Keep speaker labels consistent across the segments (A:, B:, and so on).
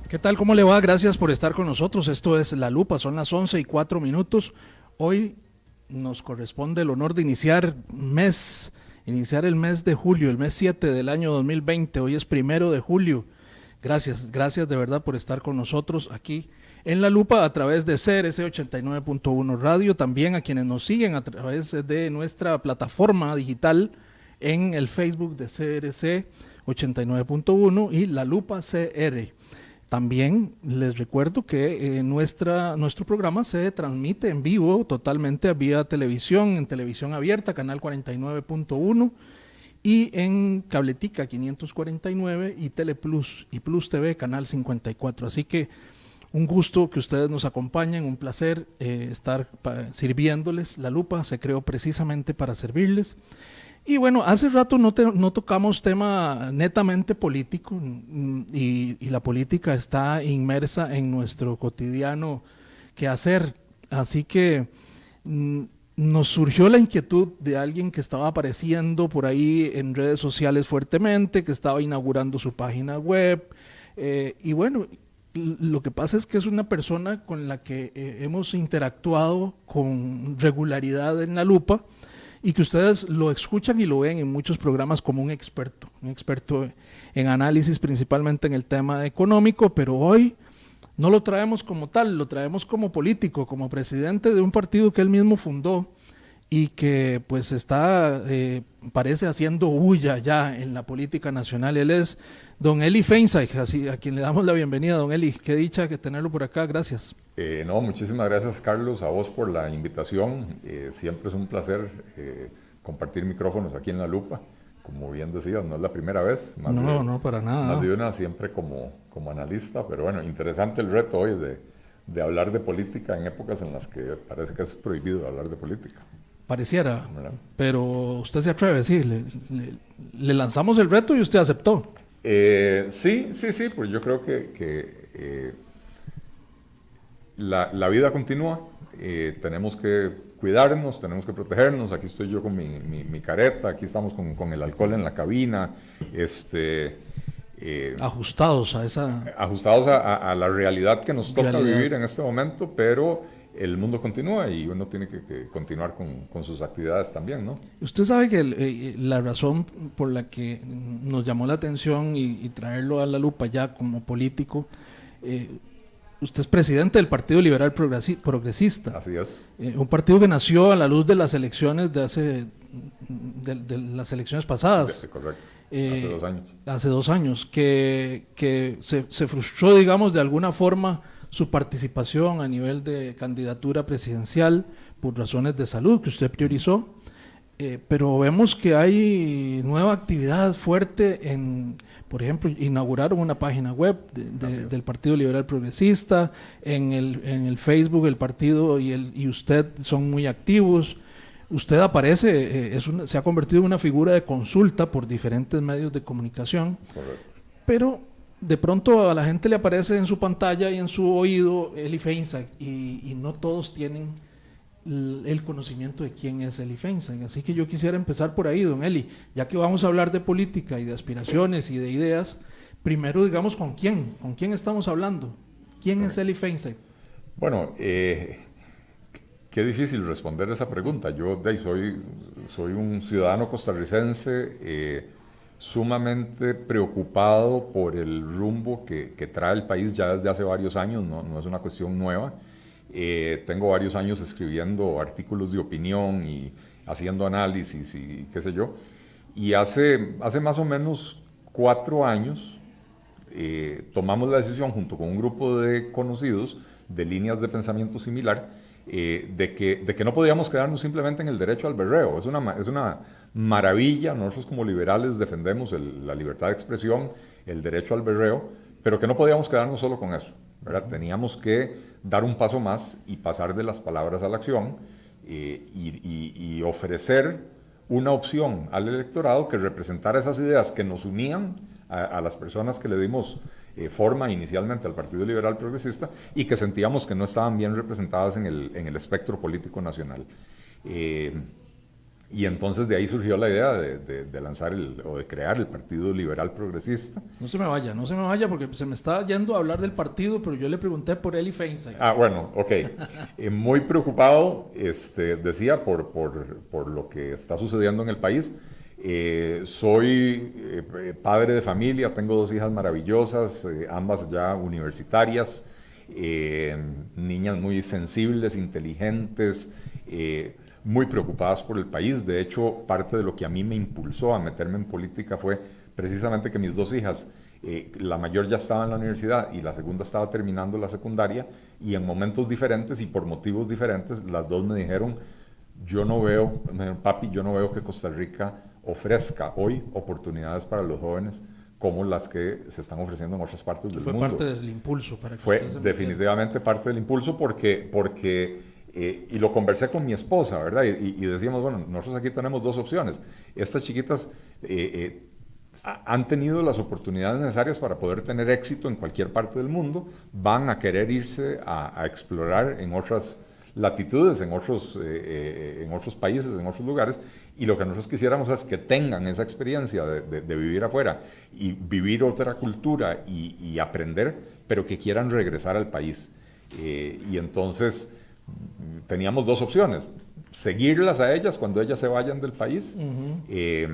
A: ¿Qué tal? ¿Cómo le va? Gracias por estar con nosotros. Esto es La Lupa, son las 11:04. Hoy nos corresponde el honor de iniciar el mes de julio, el mes 7 del año 2020. Hoy es 1 de julio. Gracias de verdad por estar con nosotros aquí en La Lupa a través de CRC 89.1 Radio. También a quienes nos siguen a través de nuestra plataforma digital en el Facebook de CRC 89.1 y La Lupa CR. También les recuerdo que nuestro programa se transmite en vivo totalmente vía televisión, en televisión abierta, canal 49.1 y en Cabletica 549 y Teleplus y Plus TV, canal 54. Así que un gusto que ustedes nos acompañen, un placer estar sirviéndoles. La Lupa se creó precisamente para servirles. Y bueno, hace rato no tocamos tema netamente político y la política está inmersa en nuestro cotidiano quehacer. Así que nos surgió la inquietud de alguien que estaba apareciendo por ahí en redes sociales fuertemente, que estaba inaugurando su página web. Y bueno, lo que pasa es que es una persona con la que hemos interactuado con regularidad en La Lupa, y que ustedes lo escuchan y lo ven en muchos programas como un experto en análisis, principalmente en el tema económico, pero hoy no lo traemos como tal, lo traemos como político, como presidente de un partido que él mismo fundó y que pues está, parece haciendo bulla ya en la política nacional. Él es don Eli Feinsaig, así, a quien le damos la bienvenida. Don Eli, qué dicha que tenerlo por acá, gracias.
B: No, muchísimas gracias, Carlos, a vos por la invitación. Siempre es un placer compartir micrófonos aquí en La Lupa. Como bien decías, no es la primera vez.
A: No, para nada.
B: Más de una, siempre como analista, pero bueno, interesante el reto hoy de hablar de política en épocas en las que parece que es prohibido hablar de política.
A: Pareciera, ¿verdad? Pero usted se atreve, sí, le lanzamos el reto y usted aceptó.
B: Sí, pues yo creo que la vida continúa, tenemos que cuidarnos, tenemos que protegernos. Aquí estoy yo con mi careta, aquí estamos con el alcohol en la cabina,
A: ajustados
B: a la realidad que nos toca vivir en este momento, pero el mundo continúa y uno tiene que continuar con sus actividades también, ¿no?
A: Usted sabe que la razón por la que nos llamó la atención y traerlo a La Lupa ya como político, usted es presidente del Partido Liberal Progresista.
B: Así es.
A: Un partido que nació a la luz de las elecciones de las elecciones pasadas.
B: Correcto. Hace 2 años.
A: Hace 2 años, que se frustró, digamos, de alguna forma su participación a nivel de candidatura presidencial por razones de salud que usted priorizó, pero vemos que hay nueva actividad fuerte en, por ejemplo, inauguraron una página web del Partido Liberal Progresista, en el Facebook el partido y usted son muy activos. Usted aparece, se ha convertido en una figura de consulta por diferentes medios de comunicación.
B: Correcto.
A: Pero de pronto a la gente le aparece en su pantalla y en su oído Eli Feinsaig y no todos tienen el conocimiento de quién es Eli Feinsaig. Así que yo quisiera empezar por ahí, don Eli, ya que vamos a hablar de política y de aspiraciones y de ideas. Primero, digamos, ¿con quién estamos hablando? ¿Quién es Eli Feinsaig?
B: Bueno, qué difícil responder esa pregunta. Yo soy un ciudadano costarricense sumamente preocupado por el rumbo que trae el país ya desde hace varios años, no es una cuestión nueva. Tengo varios años escribiendo artículos de opinión y haciendo análisis y qué sé yo. Y hace más o menos 4 años tomamos la decisión junto con un grupo de conocidos de líneas de pensamiento similar de que no podíamos quedarnos simplemente en el derecho al berreo. Es una maravilla, nosotros como liberales defendemos la libertad de expresión, el derecho al berreo, pero que no podíamos quedarnos solo con eso, ¿verdad? Teníamos que dar un paso más y pasar de las palabras a la acción y ofrecer una opción al electorado que representara esas ideas que nos unían a las personas que le dimos forma inicialmente al Partido Liberal Progresista y que sentíamos que no estaban bien representadas en el espectro político nacional. Y entonces de ahí surgió la idea de lanzar o de crear el Partido Liberal Progresista.
A: No se me vaya, no se me vaya porque se me está yendo a hablar del partido, pero yo le pregunté por Eli Feinstein.
B: Ah, bueno, ok. Muy preocupado, decía, por lo que está sucediendo en el país. Soy padre de familia, tengo 2 hijas maravillosas, ambas ya universitarias, niñas muy sensibles, inteligentes, muy preocupadas por el país. De hecho, parte de lo que a mí me impulsó a meterme en política fue precisamente que mis 2 hijas, la mayor ya estaba en la universidad y la segunda estaba terminando la secundaria, y en momentos diferentes y por motivos diferentes, las 2 me dijeron, papi, yo no veo que Costa Rica ofrezca hoy oportunidades para los jóvenes como las que se están ofreciendo en otras partes del mundo.
A: Fue parte del impulso para que
B: Fue definitivamente parte del impulso porque y lo conversé con mi esposa, ¿verdad? Y decíamos, bueno, nosotros aquí tenemos 2 opciones. Estas chiquitas han tenido las oportunidades necesarias para poder tener éxito en cualquier parte del mundo, van a querer irse a explorar en otras latitudes, en otros países, en otros lugares, y lo que nosotros quisiéramos es que tengan esa experiencia de vivir afuera y vivir otra cultura y aprender, pero que quieran regresar al país. Y entonces teníamos 2 opciones: seguirlas a ellas cuando ellas se vayan del país, e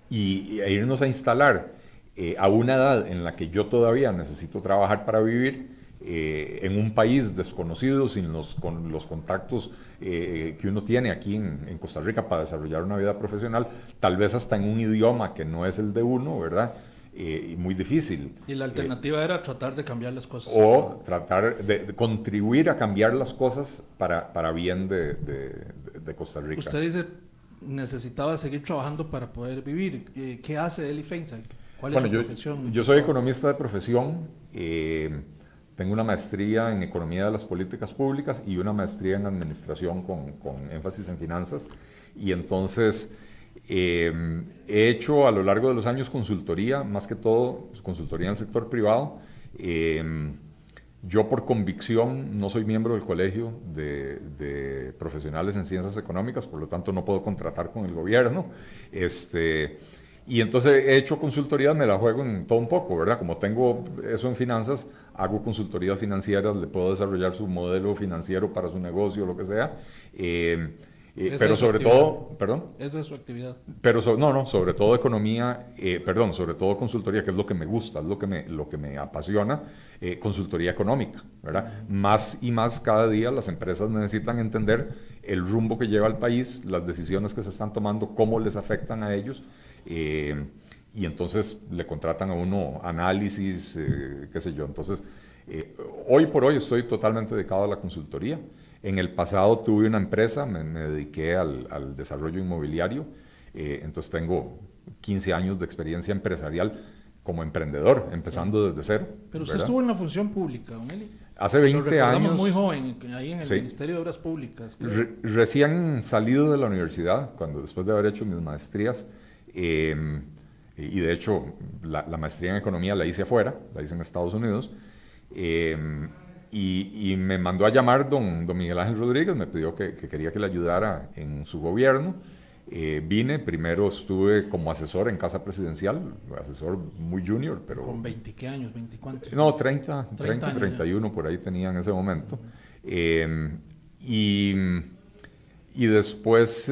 B: irnos a instalar a una edad en la que yo todavía necesito trabajar para vivir, en un país desconocido, con los contactos que uno tiene aquí en Costa Rica para desarrollar una vida profesional, tal vez hasta en un idioma que no es el de uno, ¿verdad? Muy difícil.
A: Y la alternativa era tratar de cambiar las cosas.
B: O tratar de contribuir a cambiar las cosas para bien de Costa Rica.
A: Usted dice, necesitaba seguir trabajando para poder vivir. ¿Qué hace Eli Feinstein? ¿Cuál es su profesión?
B: Yo soy economista de profesión. Tengo una maestría en Economía de las Políticas Públicas y una maestría en Administración con énfasis en finanzas. Y entonces he hecho a lo largo de los años consultoría, más que todo consultoría en el sector privado. Yo por convicción no soy miembro del Colegio de Profesionales en Ciencias Económicas, por lo tanto no puedo contratar con el gobierno. Y entonces he hecho consultorías, me la juego en todo un poco, ¿verdad? Como tengo eso en finanzas, hago consultorías financieras, le puedo desarrollar su modelo financiero para su negocio, lo que sea. Pero sobre todo, ¿perdón?
A: Esa es su actividad.
B: Pero sobre todo economía, sobre todo consultoría, que es lo que me gusta, es lo que me apasiona, consultoría económica, ¿verdad? Más y más cada día las empresas necesitan entender el rumbo que lleva el país, las decisiones que se están tomando, cómo les afectan a ellos, y entonces le contratan a uno análisis, qué sé yo. Entonces, hoy por hoy estoy totalmente dedicado a la consultoría. En el pasado tuve una empresa, me dediqué al desarrollo inmobiliario, entonces tengo 15 años de experiencia empresarial como emprendedor, empezando desde cero.
A: Pero usted estuvo en la función pública, don Eli.
B: Hace 20 años.
A: Muy joven, ahí en el Ministerio de Obras Públicas.
B: Recién salido de la universidad, después de haber hecho mis maestrías, y de hecho la maestría en economía la hice afuera, la hice en Estados Unidos, y me mandó a llamar don Miguel Ángel Rodríguez, me pidió que quería que le ayudara en su gobierno. Vine, primero estuve como asesor en Casa Presidencial, asesor muy junior, pero...
A: ¿Con 20 qué años? ¿20 cuántos?
B: No, 30 31 ya. Por ahí tenía en ese momento. Y después,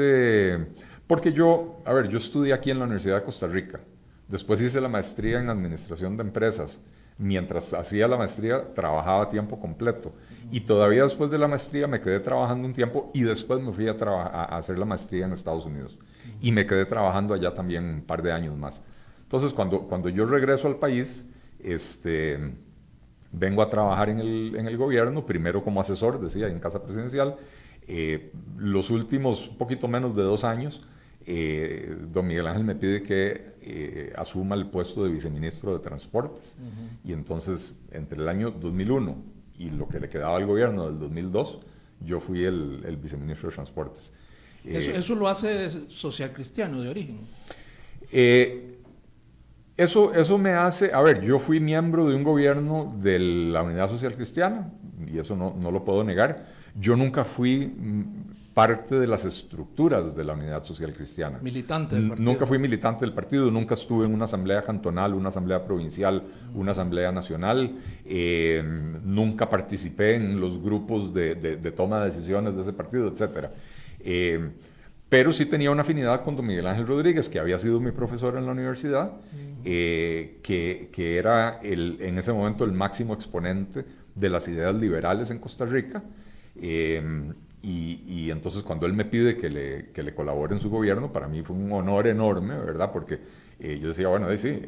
B: porque yo estudié aquí en la Universidad de Costa Rica, después hice la maestría en Administración de Empresas. Mientras hacía la maestría, trabajaba a tiempo completo. Y todavía después de la maestría me quedé trabajando un tiempo y después me fui a hacer la maestría en Estados Unidos. Y me quedé trabajando allá también un par de años más. Entonces, cuando yo regreso al país, vengo a trabajar en el gobierno, primero como asesor, decía, en Casa Presidencial. Los últimos poquito menos de 2 años, don Miguel Ángel me pide que asuma el puesto de viceministro de Transportes. Y entonces, entre el año 2001 y lo que le quedaba al gobierno del 2002, yo fui el viceministro de Transportes.
A: ¿Eso lo hace social cristiano de origen?
B: Eso me hace... yo fui miembro de un gobierno de la Unidad Social Cristiana, y eso no lo puedo negar. Yo nunca fui parte de las estructuras de la Unidad Social Cristiana.
A: Militante del partido.
B: Nunca fui militante del partido, nunca estuve en una asamblea cantonal, una asamblea provincial, una asamblea nacional, nunca participé en los grupos de toma de decisiones de ese partido, etc. Pero sí tenía una afinidad con don Miguel Ángel Rodríguez, que había sido mi profesor en la universidad, que era en ese momento el máximo exponente de las ideas liberales en Costa Rica. Y entonces cuando él me pide que le colabore en su gobierno, para mí fue un honor enorme, ¿verdad? Porque yo decía, bueno, sí,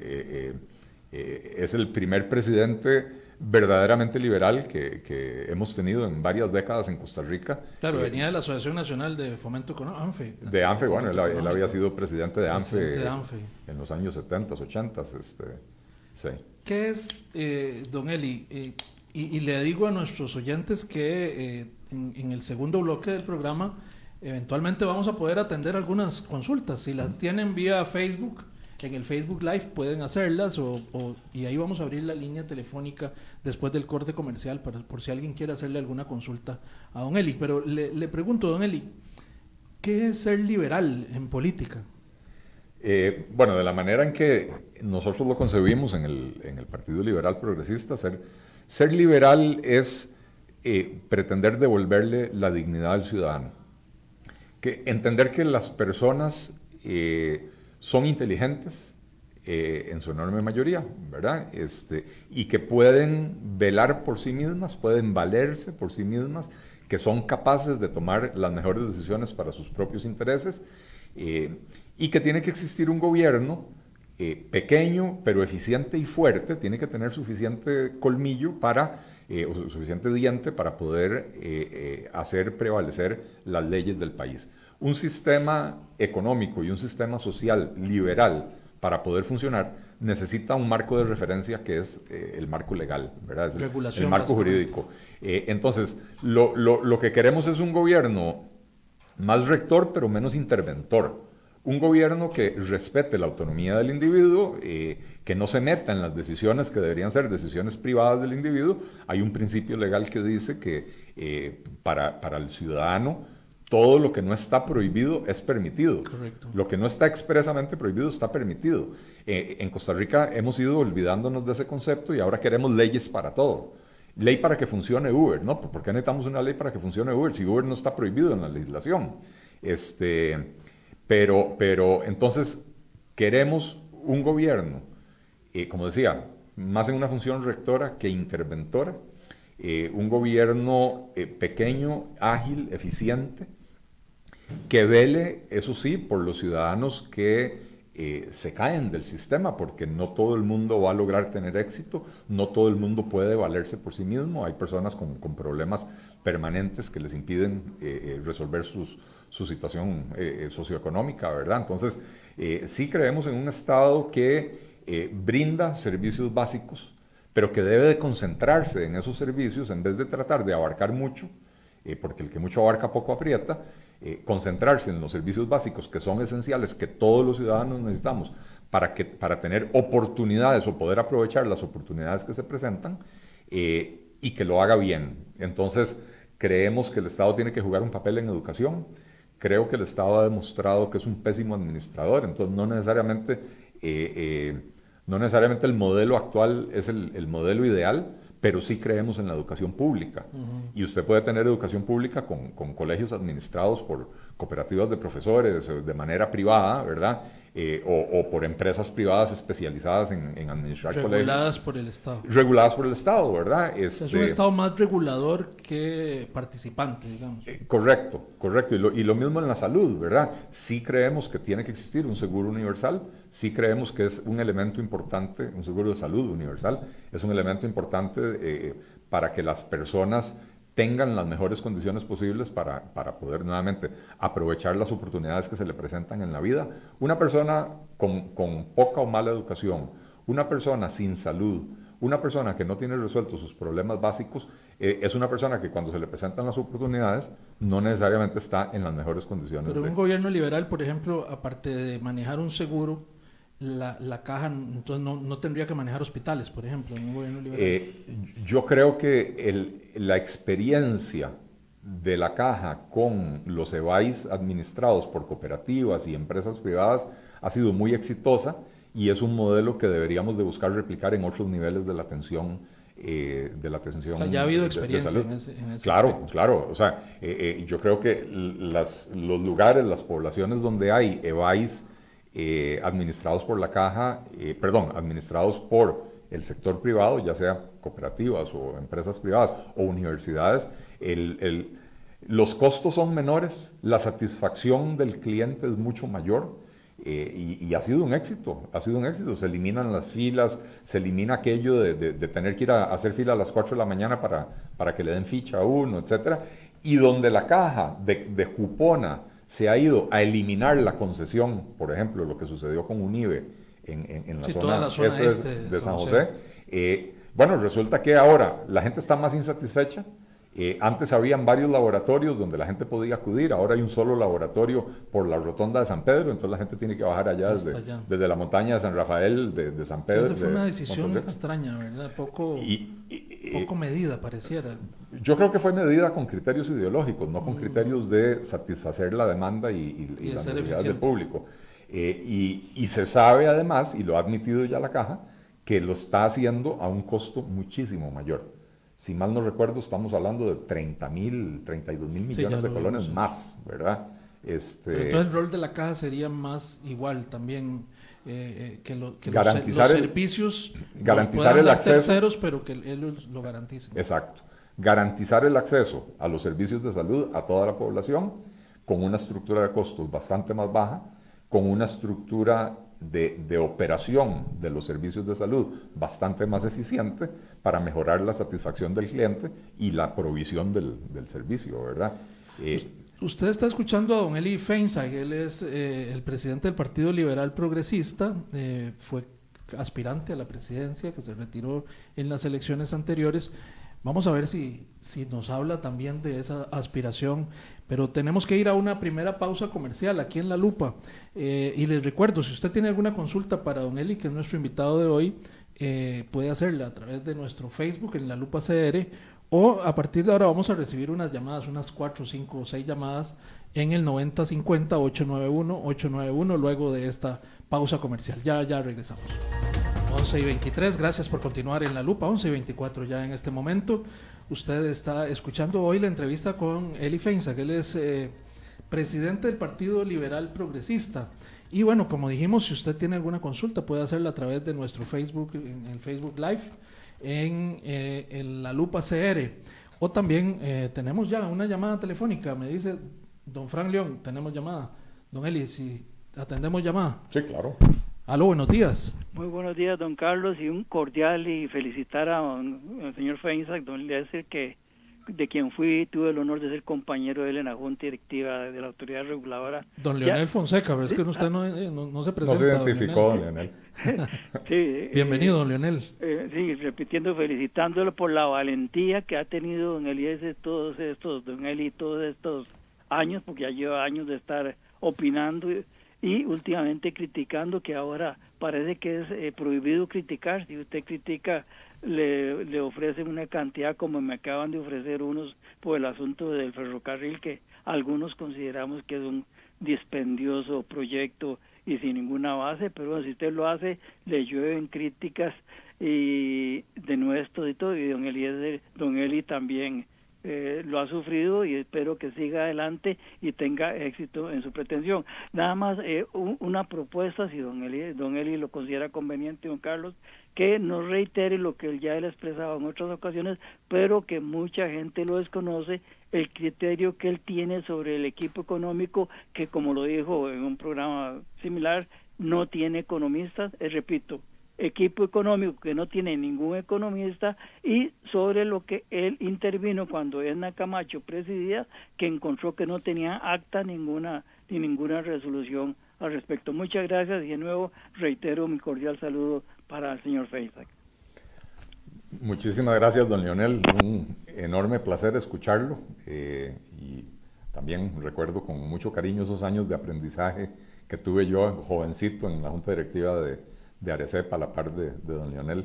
B: es el primer presidente verdaderamente liberal que hemos tenido en varias décadas en Costa Rica.
A: Claro, venía de la Asociación Nacional de Fomento Económico, ANFE.
B: De ANFE, bueno, él había sido presidente de ANFE,
A: ANFE
B: en los años 70, 80, sí.
A: ¿Qué es, don Eli? Y le digo a nuestros oyentes que en el segundo bloque del programa eventualmente vamos a poder atender algunas consultas. Si las tienen vía Facebook, en el Facebook Live pueden hacerlas y ahí vamos a abrir la línea telefónica después del corte comercial por si alguien quiere hacerle alguna consulta a don Eli. Pero le pregunto, don Eli, ¿qué es ser liberal en política?
B: Bueno, de la manera en que nosotros lo concebimos en el Partido Liberal Progresista, ser liberal es pretender devolverle la dignidad al ciudadano. Entender que las personas son inteligentes en su enorme mayoría, ¿verdad? Y que pueden velar por sí mismas, pueden valerse por sí mismas, que son capaces de tomar las mejores decisiones para sus propios intereses, y que tiene que existir un gobierno pequeño, pero eficiente y fuerte, tiene que tener suficiente colmillo o suficiente diente para poder hacer prevalecer las leyes del país. Un sistema económico y un sistema social liberal, para poder funcionar, necesita un marco de referencia que es el marco legal, ¿verdad? El marco jurídico. Entonces, lo que queremos es un gobierno más rector, pero menos interventor. Un gobierno que respete la autonomía del individuo, que no se meta en las decisiones que deberían ser decisiones privadas del individuo. Hay un principio legal que dice que para el ciudadano todo lo que no está prohibido es permitido.
A: Correcto.
B: Lo que no está expresamente prohibido está permitido. En Costa Rica hemos ido olvidándonos de ese concepto y ahora queremos leyes para todo. Ley para que funcione Uber, ¿no? ¿Por qué necesitamos una ley para que funcione Uber si Uber no está prohibido en la legislación? Pero entonces queremos un gobierno, como decía, más en una función rectora que interventora, un gobierno pequeño, ágil, eficiente, que vele, eso sí, por los ciudadanos que se caen del sistema, porque no todo el mundo va a lograr tener éxito, no todo el mundo puede valerse por sí mismo, hay personas con problemas permanentes que les impiden resolver su situación socioeconómica, ¿verdad? Entonces, sí creemos en un Estado que brinda servicios básicos, pero que debe de concentrarse en esos servicios en vez de tratar de abarcar mucho, porque el que mucho abarca poco aprieta, concentrarse en los servicios básicos que son esenciales, que todos los ciudadanos necesitamos para tener oportunidades o poder aprovechar las oportunidades que se presentan, y que lo haga bien. Entonces, creemos que el Estado tiene que jugar un papel en educación. Creo que el Estado ha demostrado que es un pésimo administrador, entonces no necesariamente el modelo actual es el modelo ideal, pero sí creemos en la educación pública. Y usted puede tener educación pública con colegios administrados por cooperativas de profesores, de manera privada, ¿verdad? O por empresas privadas especializadas en administrar colegios.
A: Reguladas por el Estado.
B: Reguladas por el Estado, ¿verdad?
A: Es un Estado más regulador que participante, digamos.
B: Correcto. Y lo mismo en la salud, ¿verdad? Sí creemos que tiene que existir un seguro universal, sí creemos que es un elemento importante, un seguro de salud universal, es un elemento importante para que las personas tengan las mejores condiciones posibles para poder nuevamente aprovechar las oportunidades que se le presentan en la vida. Una persona con poca o mala educación, una persona sin salud, una persona que no tiene resueltos sus problemas básicos, es una persona que cuando se le presentan las oportunidades no necesariamente está en las mejores condiciones.
A: Pero un gobierno liberal, por ejemplo, aparte de manejar un seguro, la caja entonces no tendría que manejar hospitales, por ejemplo, en un gobierno liberal.
B: Yo creo que la experiencia de la caja con los EBAIS administrados por cooperativas y empresas privadas ha sido muy exitosa y es un modelo que deberíamos de buscar replicar en otros niveles de la atención
A: O sea, ya ha habido experiencia en ese
B: Claro,
A: aspecto.
B: claro. O sea, yo creo que los lugares, las poblaciones donde hay EBAIS administrados por la caja, administrados por el sector privado, ya sea cooperativas o empresas privadas o universidades, los costos son menores, la satisfacción del cliente es mucho mayor. Y ha sido un éxito, se eliminan las filas, se elimina aquello de tener que ir a hacer fila a las 4 de la mañana para que le den ficha a uno, etc. Y donde la caja de Jupona se ha ido a eliminar la concesión, por ejemplo, lo que sucedió con Unive en la
A: toda la zona este
B: de San José, bueno, resulta que ahora la gente está más insatisfecha. Antes habían varios laboratorios donde la gente podía acudir, ahora hay un solo laboratorio por la rotonda de San Pedro, entonces la gente tiene que bajar allá desde la montaña de San Rafael, de San Pedro.
A: Esa fue una decisión extraña, ¿verdad? Poco medida, pareciera.
B: Yo creo que fue medida con criterios ideológicos, no con criterios de satisfacer la demanda y las necesidades del público. Y se sabe además, y lo ha admitido ya la caja, que lo está haciendo a un costo muchísimo mayor. Si mal no recuerdo, estamos hablando de 32 mil millones de colones más, ¿verdad?
A: Pero entonces el rol de la caja sería más igual también, que los servicios
B: garantizar el acceso,
A: terceros, pero que ellos lo garanticen.
B: Exacto. Garantizar el acceso a los servicios de salud a toda la población con una estructura de costos bastante más baja, con una estructura de operación de los servicios de salud bastante más eficiente para mejorar la satisfacción del cliente y la provisión del servicio, ¿verdad?
A: Usted está escuchando a don Eli Feinsack, él es el presidente del Partido Liberal Progresista, fue aspirante a la presidencia, que se retiró en las elecciones anteriores. Vamos a ver si nos habla también de esa aspiración, pero tenemos que ir a una primera pausa comercial aquí en La Lupa. Y les recuerdo, si usted tiene alguna consulta para don Eli, que es nuestro invitado de hoy, puede hacerla a través de nuestro Facebook en La Lupa CR, o a partir de ahora vamos a recibir unas llamadas, unas 4, 5 o 6 llamadas en el 9050-891-891 luego de esta pausa comercial. Ya regresamos. 11:23, gracias por continuar en La Lupa. 11:24 ya en este momento. Usted está escuchando hoy la entrevista con Eli Feinsack, él es presidente del Partido Liberal Progresista. Y bueno, como dijimos, si usted tiene alguna consulta puede hacerla a través de nuestro Facebook, en el Facebook Live, en La Lupa CR. O también tenemos ya una llamada telefónica, me dice don Frank León, tenemos llamada. Don Eli, si atendemos llamada.
B: Sí, claro.
A: Aló, buenos días.
C: Muy buenos días, don Carlos, y un cordial y felicitar al señor Feinsack, don Eliezer, que de quien tuve el honor de ser compañero de él en la Junta Directiva de la Autoridad Reguladora.
A: Don Leonel Fonseca, pero es que usted no se presenta.
B: No se identificó, don Leonel.
C: Sí,
A: bienvenido, don Leonel.
C: Sí, repitiendo, felicitándolo por la valentía que ha tenido don Eliezer todos estos años, porque ya lleva años de estar opinando y últimamente criticando, que ahora parece que es prohibido criticar. Si usted critica, le ofrecen una cantidad, como me acaban de ofrecer unos por el asunto del ferrocarril, que algunos consideramos que es un dispendioso proyecto y sin ninguna base, pero bueno, si usted lo hace, le llueven críticas y de nuestro y todo, y don Eli también lo ha sufrido, y espero que siga adelante y tenga éxito en su pretensión. Nada más una propuesta, si don Eli lo considera conveniente, don Carlos, que no reitere lo que ya él ha expresado en otras ocasiones, pero que mucha gente lo desconoce, el criterio que él tiene sobre el equipo económico, que como lo dijo en un programa similar, no tiene economistas, repito, equipo económico que no tiene ningún economista, y sobre lo que él intervino cuando Edna Camacho presidía, que encontró que no tenía acta ni ninguna resolución al respecto. Muchas gracias y de nuevo reitero mi cordial saludo para el señor Feinsack.
B: Muchísimas gracias, don Leonel. Un enorme placer escucharlo y también recuerdo con mucho cariño esos años de aprendizaje que tuve yo jovencito en la Junta Directiva de Arecep a la par de don Leonel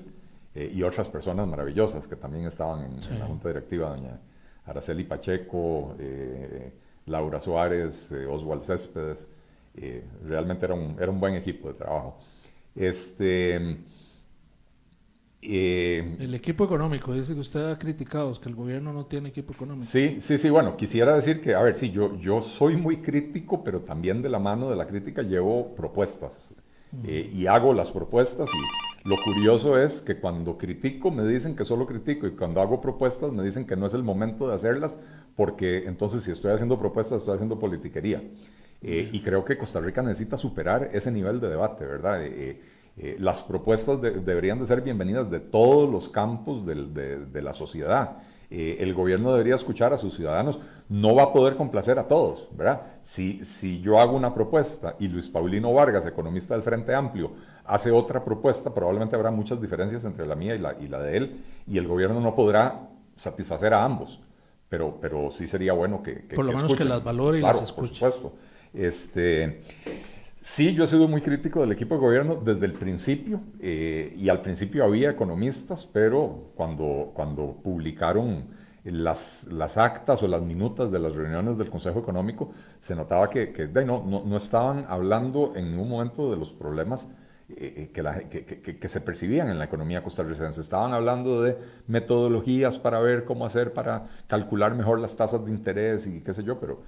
B: y otras personas maravillosas que también estaban en la Junta Directiva, doña Araceli Pacheco, Laura Suárez, Oswald Céspedes. Realmente era un buen equipo de trabajo.
A: El equipo económico, dice que usted ha criticado, es que el gobierno no tiene equipo económico.
B: Sí, bueno, quisiera decir que, a ver, sí, yo soy muy crítico, pero también de la mano de la crítica llevo propuestas y hago las propuestas, y lo curioso es que cuando critico me dicen que solo critico, y cuando hago propuestas me dicen que no es el momento de hacerlas, porque entonces si estoy haciendo propuestas estoy haciendo politiquería. Y creo que Costa Rica necesita superar ese nivel de debate, ¿verdad? Las propuestas deberían de ser bienvenidas de todos los campos de la sociedad. El gobierno debería escuchar a sus ciudadanos. No va a poder complacer a todos, ¿verdad? Si yo hago una propuesta y Luis Paulino Vargas, economista del Frente Amplio, hace otra propuesta, probablemente habrá muchas diferencias entre la mía y la de él, y el gobierno no podrá satisfacer a ambos. Pero sí sería bueno que
A: por lo menos
B: escuchen.
A: que las valore y
B: Claro,
A: las escuche.
B: por supuesto. Sí, yo he sido muy crítico del equipo de gobierno desde el principio, y al principio había economistas, pero cuando publicaron las actas o las minutas de las reuniones del Consejo Económico, se notaba que no estaban hablando en ningún momento de los problemas que se percibían en la economía costarricense. Estaban hablando de metodologías para ver cómo hacer para calcular mejor las tasas de interés y qué sé yo, pero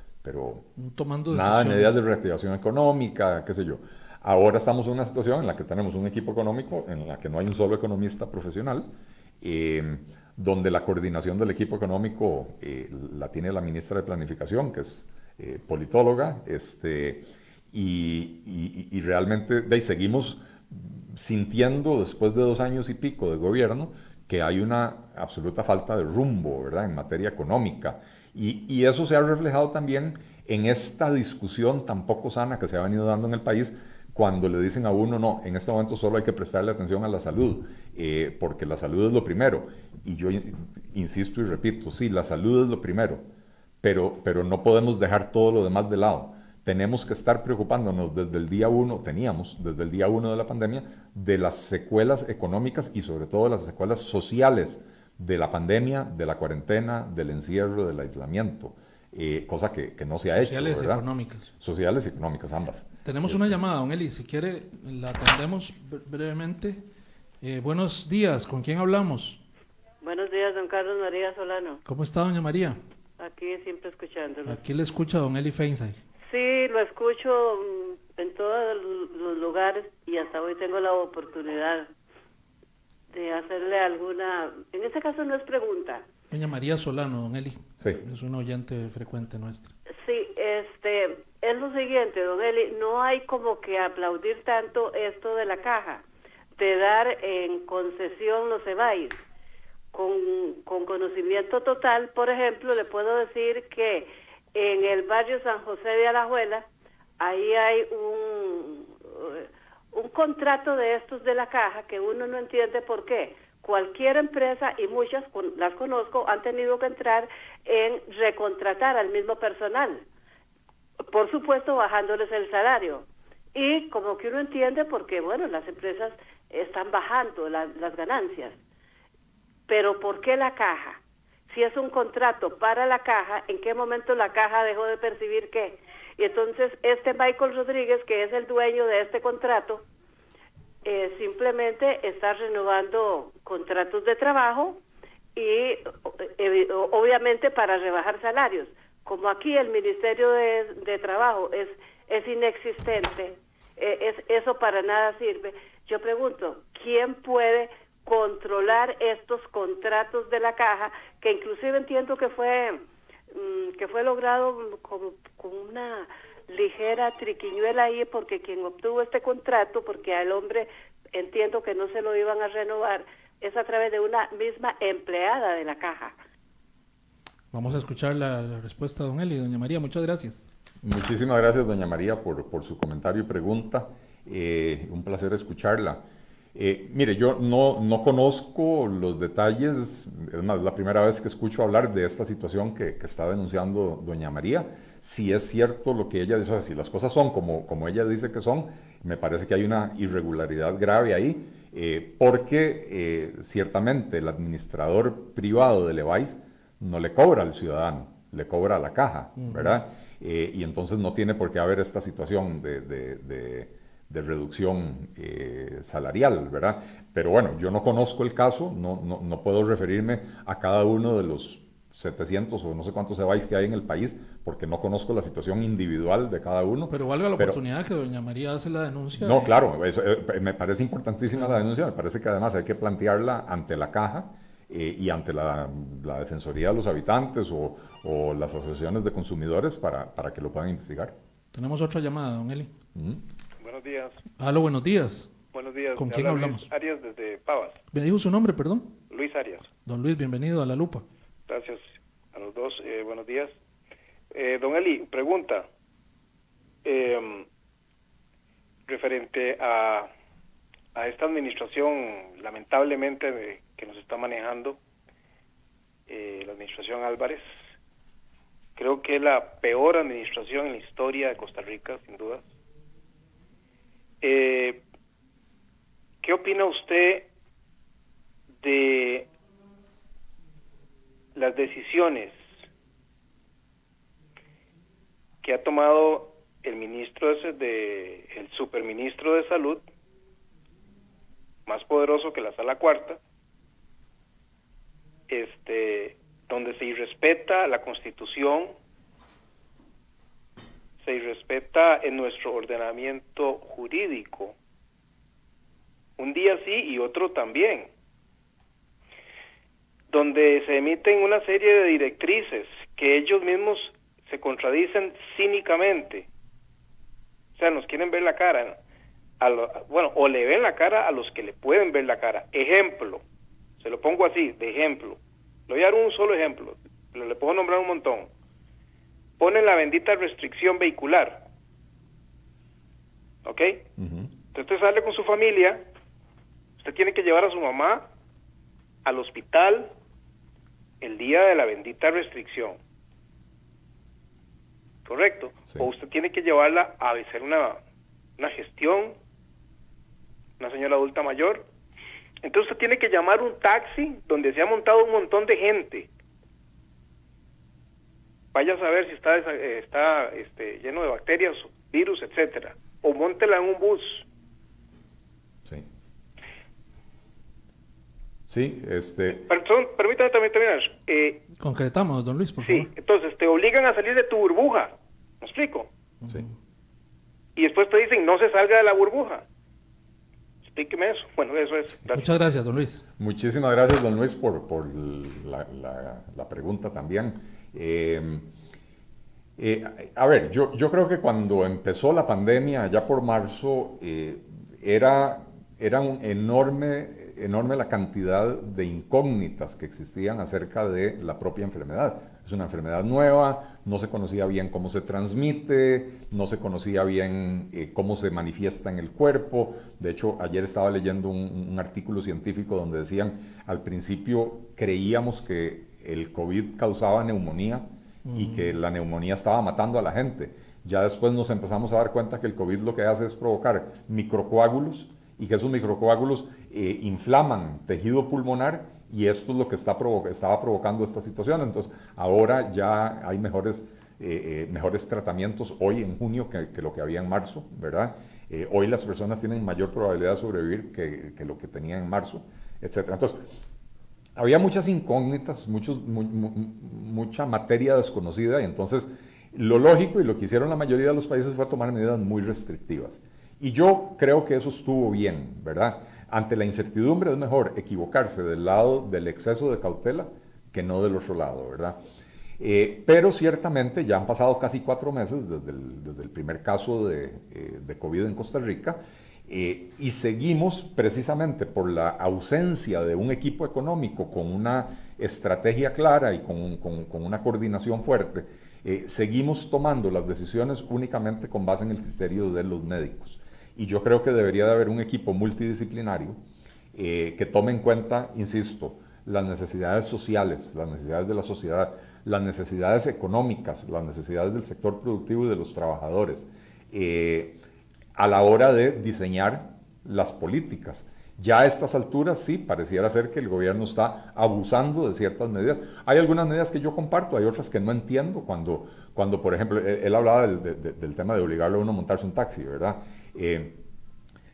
A: tomando
B: nada de
A: decisiones.
B: medidas de reactivación económica, qué sé yo. Ahora estamos en una situación en la que tenemos un equipo económico en la que no hay un solo economista profesional, donde la coordinación del equipo económico la tiene la ministra de Planificación, que es politóloga, y realmente de ahí seguimos sintiendo, después de 2 años y pico de gobierno, que hay una absoluta falta de rumbo, ¿verdad?, en materia económica. Y eso se ha reflejado también en esta discusión tan poco sana que se ha venido dando en el país, cuando le dicen a uno, no, en este momento solo hay que prestarle atención a la salud, porque la salud es lo primero. Y yo insisto y repito, sí, la salud es lo primero, pero no podemos dejar todo lo demás de lado. Tenemos que estar preocupándonos desde el día 1, desde el día 1 de la pandemia, de las secuelas económicas y sobre todo de las secuelas sociales de la pandemia, de la cuarentena, del encierro, del aislamiento, cosa que no se ha hecho, ¿verdad?
A: Sociales y económicas.
B: Sociales y económicas, ambas.
A: Tenemos una llamada, don Eli, si quiere la atendemos brevemente. Buenos días, ¿con quién hablamos?
D: Buenos días, don Carlos María Solano.
A: ¿Cómo está, doña María?
D: Aquí siempre escuchándolo.
A: Aquí le escucha don Eli Feinsay.
D: Sí, lo escucho en todos los lugares y hasta hoy tengo la oportunidad de hacerle alguna... En este caso no es pregunta.
A: Doña María Solano, don Eli.
B: Sí.
A: Es una oyente frecuente nuestra.
D: Sí, es lo siguiente, don Eli, no hay como que aplaudir tanto esto de la caja, de dar en concesión los EBAIS. Con conocimiento total, por ejemplo, le puedo decir que en el barrio San José de Alajuela, ahí hay un contrato de estos de la caja que uno no entiende por qué. Cualquier empresa, y muchas las conozco, han tenido que entrar en recontratar al mismo personal, por supuesto bajándoles el salario. Y como que uno entiende porque, bueno, las empresas están bajando las ganancias. Pero ¿por qué la caja? Si es un contrato para la caja, ¿en qué momento la caja dejó de percibir qué? Y entonces Michael Rodríguez, que es el dueño de este contrato, simplemente está renovando contratos de trabajo y obviamente para rebajar salarios. Como aquí el Ministerio de Trabajo es inexistente, eso para nada sirve. Yo pregunto, ¿quién puede controlar estos contratos de la caja, que inclusive entiendo que fue logrado con una ligera triquiñuela ahí, porque quien obtuvo este contrato, porque al hombre entiendo que no se lo iban a renovar, es a través de una misma empleada de la caja.
A: Vamos a escuchar la respuesta de don Eli. Doña María, muchas gracias.
B: Muchísimas gracias, doña María, por su comentario y pregunta. Un placer escucharla. Mire, yo no conozco los detalles, es más, la primera vez que escucho hablar de esta situación que está denunciando doña María. Si es cierto lo que ella dice, o sea, si las cosas son como ella dice que son, me parece que hay una irregularidad grave ahí, porque ciertamente el administrador privado del EBAIS no le cobra al ciudadano, le cobra a la caja, ¿verdad? Y entonces no tiene por qué haber esta situación de reducción salarial, ¿verdad? Pero bueno, yo no conozco el caso, no puedo referirme a cada uno de los 700 o no sé cuántos EBAIS que hay en el país, porque no conozco la situación individual de cada uno.
A: Pero valga la oportunidad que doña María hace la denuncia.
B: No, claro, eso, me parece importantísima la denuncia, me parece que además hay que plantearla ante la caja y ante la Defensoría de los Habitantes o las asociaciones de consumidores para que lo puedan investigar.
A: Tenemos otra llamada, don Eli.
E: Buenos días.
A: Aló, buenos días.
E: Buenos días.
A: ¿Con quién hablamos?
E: Luis Arias desde Pavas.
A: ¿Me dijo su nombre, perdón?
E: Luis Arias.
A: Don Luis, bienvenido a La Lupa.
E: Gracias a los dos. Buenos días. Don Eli, pregunta. Referente a esta administración, lamentablemente, que nos está manejando, la administración Álvarez, creo que es la peor administración en la historia de Costa Rica, sin duda. ¿Qué opina usted de las decisiones que ha tomado el ministro el superministro de Salud, más poderoso que la Sala Cuarta, donde se irrespeta la Constitución, se irrespeta en nuestro ordenamiento jurídico, un día sí y otro también, donde se emiten una serie de directrices que ellos mismos se contradicen cínicamente? O sea, nos quieren ver la cara, o le ven la cara a los que le pueden ver la cara. Ejemplo, se lo pongo así, de ejemplo. Le voy a dar un solo ejemplo, le puedo nombrar un montón. Ponen la bendita restricción vehicular, ¿ok? Entonces usted sale con su familia, usted tiene que llevar a su mamá al hospital el día de la bendita restricción, ¿correcto? Sí. O usted tiene que llevarla a hacer una gestión, una señora adulta mayor. Entonces usted tiene que llamar un taxi donde se ha montado un montón de gente. Vaya a saber si está lleno de bacterias, virus, etcétera. O móntela en un bus.
B: Sí. Sí,
E: Perdón, permítame también terminar.
A: Concretamos, don Luis, por favor.
E: Sí, entonces te obligan a salir de tu burbuja. ¿Me explico?
B: Sí.
E: Y después te dicen, no se salga de la burbuja. Explíqueme eso. Bueno, eso es.
A: Gracias. Muchas gracias, don Luis.
B: Muchísimas gracias, don Luis, por la pregunta también. A ver, yo creo que cuando empezó la pandemia, ya por marzo, era enorme la cantidad de incógnitas que existían acerca de la propia enfermedad. Es una enfermedad nueva, no se conocía bien cómo se transmite, no se conocía bien cómo se manifiesta en el cuerpo. De hecho, ayer estaba leyendo un artículo científico donde decían, al principio creíamos que el COVID causaba neumonía y que la neumonía estaba matando a la gente. Ya después nos empezamos a dar cuenta que el COVID lo que hace es provocar microcoágulos y que esos microcoágulos inflaman tejido pulmonar, y esto es lo que estaba provocando esta situación. Entonces, ahora ya hay mejores tratamientos hoy en junio que lo que había en marzo, ¿verdad? Hoy las personas tienen mayor probabilidad de sobrevivir que lo que tenían en marzo, etc. Entonces, había muchas incógnitas, mucha materia desconocida, y entonces lo lógico y lo que hicieron la mayoría de los países fue tomar medidas muy restrictivas. Y yo creo que eso estuvo bien, ¿verdad? Ante la incertidumbre es mejor equivocarse del lado del exceso de cautela que no del otro lado, ¿verdad? Pero ciertamente ya han pasado casi 4 meses desde el primer caso de COVID en Costa Rica, y seguimos precisamente por la ausencia de un equipo económico con una estrategia clara y con una coordinación fuerte, seguimos tomando las decisiones únicamente con base en el criterio de los médicos. Y yo creo que debería de haber un equipo multidisciplinario que tome en cuenta, insisto, las necesidades sociales, las necesidades de la sociedad, las necesidades económicas, las necesidades del sector productivo y de los trabajadores, a la hora de diseñar las políticas. Ya a estas alturas sí, pareciera ser que el gobierno está abusando de ciertas medidas. Hay algunas medidas que yo comparto, hay otras que no entiendo. Cuando por ejemplo, él hablaba del tema de obligarle a uno a montarse un taxi, ¿verdad?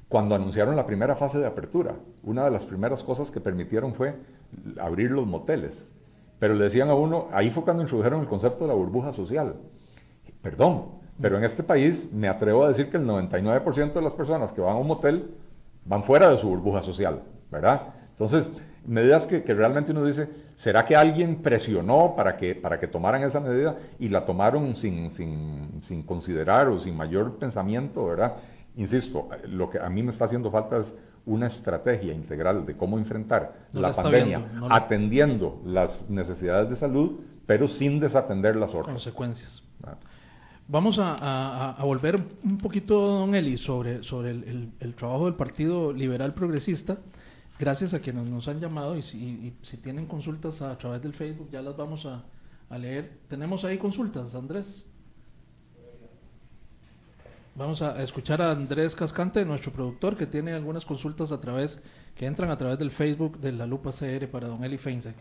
B: Cuando anunciaron la primera fase de apertura, una de las primeras cosas que permitieron fue abrir los moteles. Pero le decían a uno, ahí fue cuando introdujeron el concepto de la burbuja social. Perdón, pero en este país me atrevo a decir que el 99% de las personas que van a un motel van fuera de su burbuja social, ¿verdad? Entonces, medidas que realmente uno dice, ¿será que alguien presionó para que tomaran esa medida y la tomaron sin considerar o sin mayor pensamiento, ¿verdad? Insisto, lo que a mí me está haciendo falta es una estrategia integral de cómo enfrentar la pandemia, atendiendo las necesidades de salud, pero sin desatender las otras
A: consecuencias. Vamos a volver un poquito, don Eli, sobre el trabajo del Partido Liberal Progresista, gracias a quienes nos han llamado, y si tienen consultas a través del Facebook ya las vamos a leer. ¿Tenemos ahí consultas, Andrés? Vamos a escuchar a Andrés Cascante, nuestro productor, que tiene algunas consultas que entran a través del Facebook de La Lupa CR para don Eli Feinstein.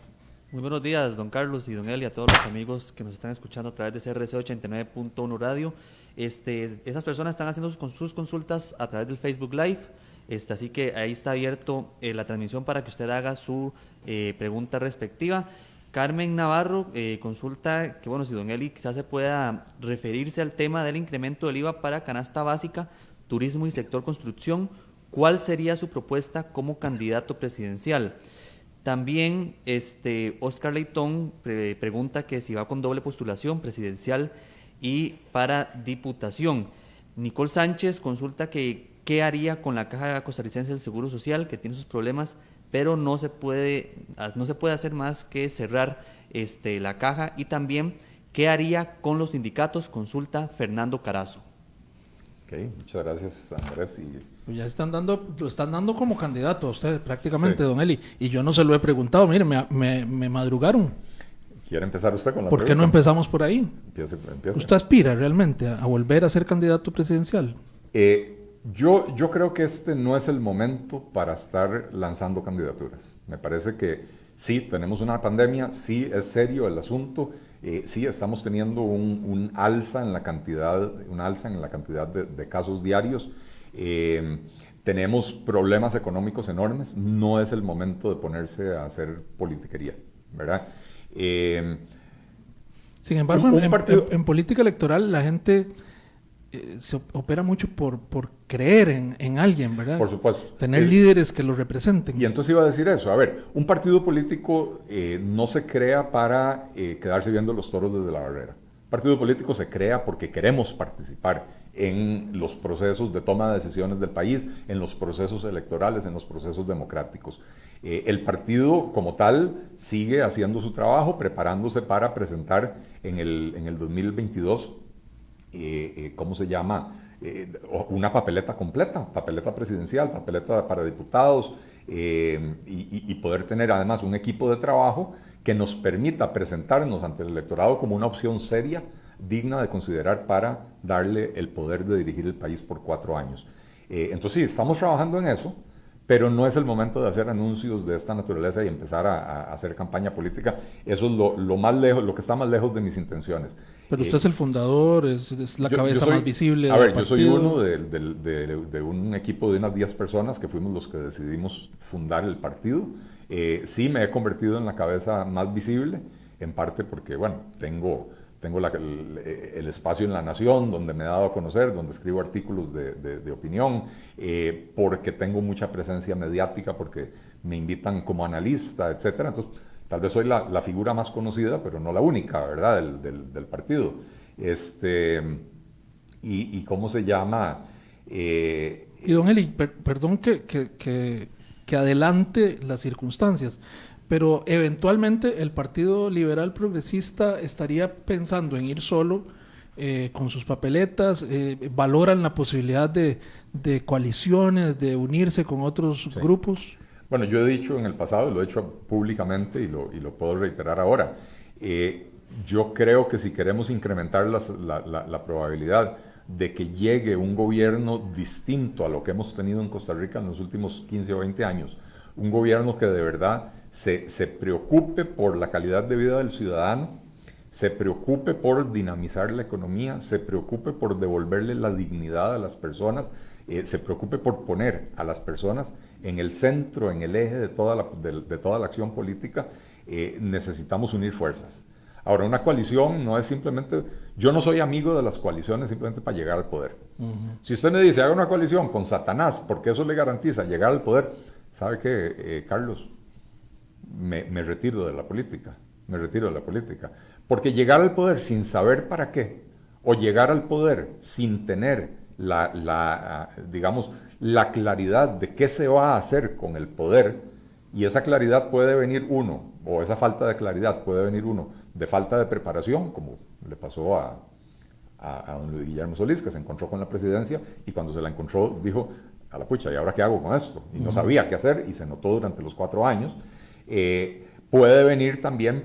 F: Muy buenos días, don Carlos y don Eli, a todos los amigos que nos están escuchando a través de CRC 89.1 Radio. Esas personas están haciendo sus consultas a través del Facebook Live, así que ahí está abierto la transmisión para que usted haga su pregunta respectiva. Carmen Navarro consulta que, bueno, si don Eli quizás se pueda referirse al tema del incremento del IVA para canasta básica, turismo y sector construcción, ¿cuál sería su propuesta como candidato presidencial? También Oscar Leitón pregunta que si va con doble postulación presidencial y para diputación. Nicole Sánchez consulta que qué haría con la Caja Costarricense del Seguro Social, que tiene sus problemas, pero no se puede hacer más que cerrar la caja. Y también qué haría con los sindicatos, consulta Fernando Carazo.
B: Ok, muchas gracias, Andrés.
A: Pues ya lo están dando como candidato a usted prácticamente, sí, don Eli, y yo no se lo he preguntado. Mire, me madrugaron.
B: ¿Quiere empezar usted con la
A: pregunta? ¿Por qué no empezamos por ahí?
B: Empiece.
A: ¿Usted aspira realmente a volver a ser candidato presidencial?
B: Yo creo que este no es el momento para estar lanzando candidaturas. Me parece que sí, tenemos una pandemia, sí es serio el asunto, sí estamos teniendo un alza en la cantidad de casos diarios. Tenemos problemas económicos enormes, no es el momento de ponerse a hacer politiquería, ¿verdad?
A: Sin embargo, en política electoral la gente se opera mucho por creer en alguien, ¿verdad?
B: Por supuesto.
A: Tener líderes que lo representen.
B: Y entonces iba a decir eso. A ver, un partido político no se crea para quedarse viendo los toros desde la barrera. Un partido político se crea porque queremos participar en los procesos de toma de decisiones del país, en los procesos electorales, en los procesos democráticos. El partido como tal sigue haciendo su trabajo, preparándose para presentar en el 2022 ¿cómo se llama? Una papeleta completa, papeleta presidencial, papeleta para diputados, y poder tener además un equipo de trabajo que nos permita presentarnos ante el electorado como una opción seria, digna de considerar para darle el poder de dirigir el país por 4 años. Entonces sí, estamos trabajando en eso, pero no es el momento de hacer anuncios de esta naturaleza y empezar a hacer campaña política. Eso es lo que está más lejos de mis intenciones.
A: Pero usted es el fundador, es la cabeza más visible
B: del
A: partido.
B: Yo soy uno de un equipo de unas 10 personas que fuimos los que decidimos fundar el partido. Sí me he convertido en la cabeza más visible, en parte porque, bueno, tengo el espacio en La Nación, donde me he dado a conocer, donde escribo artículos de opinión, porque tengo mucha presencia mediática, porque me invitan como analista, etcétera. Entonces, tal vez soy la figura más conocida, pero no la única, ¿verdad?, del partido. Y ¿cómo se llama?
A: Y don Eli, perdón que adelante las circunstancias, pero eventualmente el Partido Liberal Progresista estaría pensando en ir solo con sus papeletas, valoran la posibilidad de coaliciones, de unirse con otros grupos.
B: Bueno, yo he dicho en el pasado, lo he hecho públicamente y lo puedo reiterar ahora. Yo creo que si queremos incrementar la probabilidad de que llegue un gobierno distinto a lo que hemos tenido en Costa Rica en los últimos 15 o 20 años. Un gobierno que de verdad se preocupe por la calidad de vida del ciudadano, se preocupe por dinamizar la economía, se preocupe por devolverle la dignidad a las personas, se preocupe por poner a las personas en el centro, en el eje de toda la acción política. Necesitamos unir fuerzas. Ahora, una coalición no es simplemente... Yo no soy amigo de las coaliciones simplemente para llegar al poder. Si usted me dice, haga una coalición con Satanás, porque eso le garantiza llegar al poder, ¿sabe qué, Carlos? Me retiro de la política. Me retiro de la política. Porque llegar al poder sin saber para qué, o llegar al poder sin tener digamos, la claridad de qué se va a hacer con el poder, y esa claridad puede venir uno, o esa falta de claridad puede venir uno de falta de preparación, como le pasó a don Luis Guillermo Solís, que se encontró con la presidencia, y cuando se la encontró dijo, a la pucha, ¿y ahora qué hago con esto? Y no sabía qué hacer, y se notó durante los 4 años. Puede venir también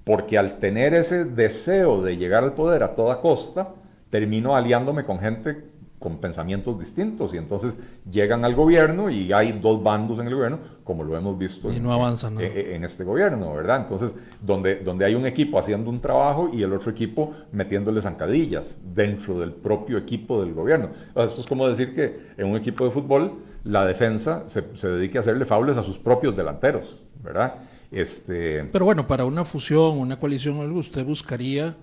B: porque al tener ese deseo de llegar al poder a toda costa, termino aliándome con gente con pensamientos distintos, y entonces llegan al gobierno y hay 2 bandos en el gobierno, como lo hemos visto
A: y no avanzan, ¿no?
B: En este gobierno, ¿verdad? Entonces, donde hay un equipo haciendo un trabajo y el otro equipo metiéndole zancadillas dentro del propio equipo del gobierno. Esto es como decir que en un equipo de fútbol la defensa se dedique a hacerle faules a sus propios delanteros, ¿verdad?
A: Pero bueno, para una fusión, una coalición o algo, usted buscaría...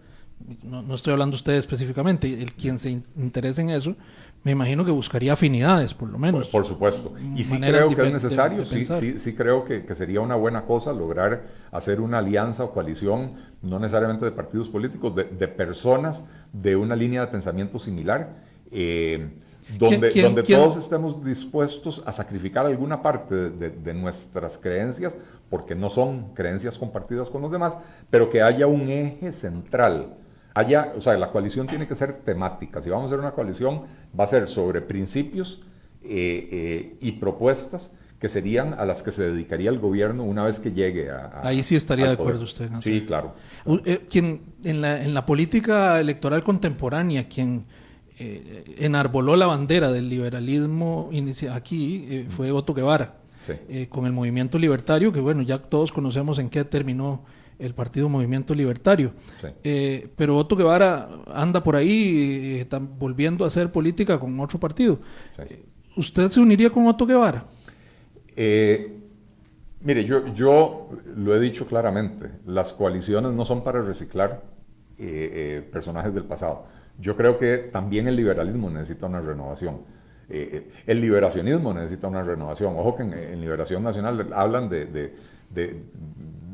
A: No estoy hablando de usted específicamente, quien se interese en eso, me imagino que buscaría afinidades, por lo menos.
B: Por supuesto. Y sí creo que es necesario, sí creo que sería una buena cosa lograr hacer una alianza o coalición, no necesariamente de partidos políticos, de personas de una línea de pensamiento similar, donde todos estemos dispuestos a sacrificar alguna parte de nuestras creencias, porque no son creencias compartidas con los demás, pero que haya un eje central. O sea, la coalición tiene que ser temática. Si vamos a hacer una coalición, va a ser sobre principios y propuestas que serían a las que se dedicaría el gobierno una vez que llegue a
A: ahí sí estaría de acuerdo usted, ¿no?
B: Sí, claro.
A: Quien en la política electoral contemporánea, quien enarboló la bandera del liberalismo aquí fue Otto Guevara, sí. Con el movimiento libertario, que bueno, ya todos conocemos en qué terminó el partido Movimiento Libertario. Sí. Pero Otto Guevara anda por ahí volviendo a hacer política con otro partido. Sí. ¿Usted se uniría con Otto Guevara?
B: Mire, yo lo he dicho claramente, las coaliciones no son para reciclar personajes del pasado. Yo creo que también el liberalismo necesita una renovación. El liberacionismo necesita una renovación. Ojo que en Liberación Nacional hablan de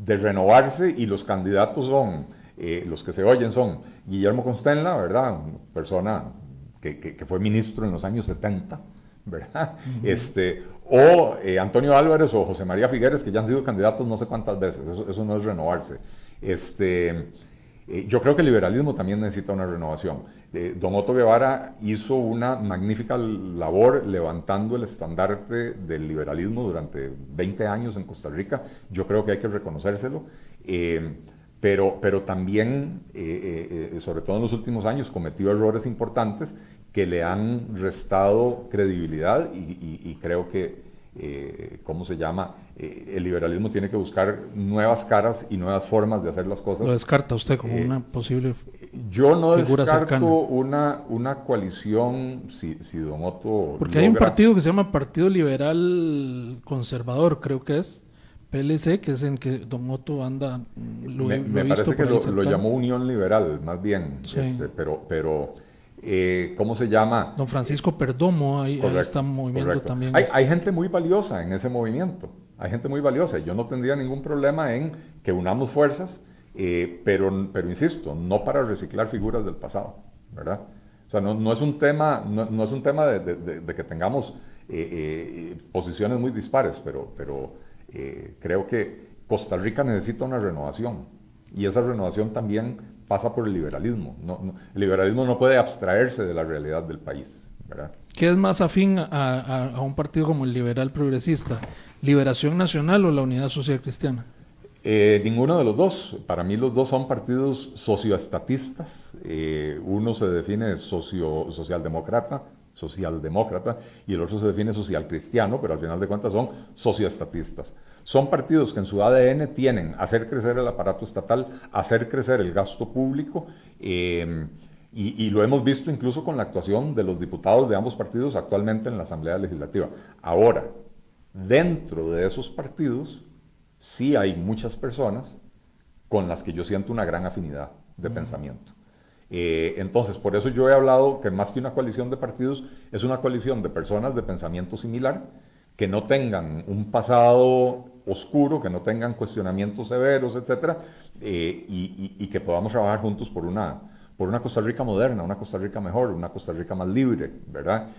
B: renovarse, y los candidatos son, los que se oyen son Guillermo Constenla, ¿verdad? Una persona que fue ministro en los años 70, ¿verdad? O Antonio Álvarez o José María Figueres, que ya han sido candidatos no sé cuántas veces. Eso no es renovarse. Yo creo que el liberalismo también necesita una renovación. Don Otto Guevara hizo una magnífica labor levantando el estandarte del liberalismo durante 20 años en Costa Rica. Yo creo que hay que reconocérselo, pero también, sobre todo en los últimos años, cometió errores importantes que le han restado credibilidad, y creo que el liberalismo tiene que buscar nuevas caras y nuevas formas de hacer las cosas.
A: ¿Lo descarta usted como una posible
B: yo no
A: figura
B: descarto
A: cercana?
B: una coalición si don Otto
A: porque hay un partido que se llama Partido Liberal Conservador, creo que es PLC, que es en que don Otto anda.
B: Me parece que lo llamó Unión Liberal, más bien, sí. Pero ¿cómo se llama?
A: Don Francisco Perdomo, ahí está moviendo también.
B: Hay gente muy valiosa en ese movimiento, hay gente muy valiosa, y yo no tendría ningún problema en que unamos fuerzas, pero insisto, no para reciclar figuras del pasado, ¿verdad? O sea, no es un tema, no es un tema de que tengamos posiciones muy dispares, pero creo que Costa Rica necesita una renovación, y esa renovación también pasa por el liberalismo. El liberalismo no puede abstraerse de la realidad del país, ¿verdad?
A: ¿Qué es más afín a un partido como el Liberal Progresista? ¿Liberación Nacional o la Unidad Social Cristiana?
B: Ninguno de los dos. Para mí los dos son partidos socioestatistas. Uno se define socialdemócrata, y el otro se define socialcristiano, pero al final de cuentas son socioestatistas. Son partidos que en su ADN tienen hacer crecer el aparato estatal, hacer crecer el gasto público, y lo hemos visto incluso con la actuación de los diputados de ambos partidos actualmente en la Asamblea Legislativa. Ahora, dentro de esos partidos, sí hay muchas personas con las que yo siento una gran afinidad de pensamiento. Entonces, por eso yo he hablado que más que una coalición de partidos, es una coalición de personas de pensamiento similar, que no tengan un pasado oscuro, que no tengan cuestionamientos severos, etcétera, y que podamos trabajar juntos por una Costa Rica moderna, una Costa Rica mejor, una Costa Rica más libre, ¿verdad?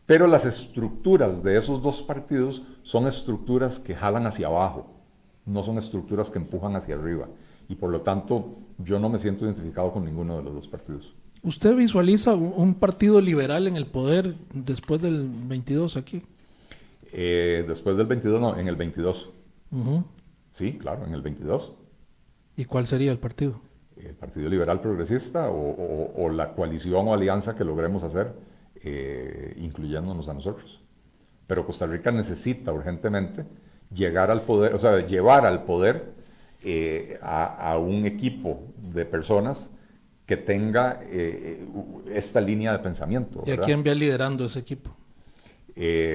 B: Pero las estructuras de esos dos partidos son estructuras que jalan hacia abajo, no son estructuras que empujan hacia arriba. Y por lo tanto, yo no me siento identificado con ninguno de los dos partidos.
A: ¿Usted visualiza un partido liberal en el poder después del 22 aquí?
B: Después del 22, no, en el 22.
A: Uh-huh.
B: Sí, claro, en el 22.
A: ¿Y cuál sería el partido?
B: El Partido Liberal Progresista o la coalición o alianza que logremos hacer, incluyéndonos a nosotros. Pero Costa Rica necesita urgentemente llegar al poder, o sea, llevar al poder a un equipo de personas que tenga esta línea de pensamiento, ¿verdad?
A: ¿Y a quién ve liderando ese equipo?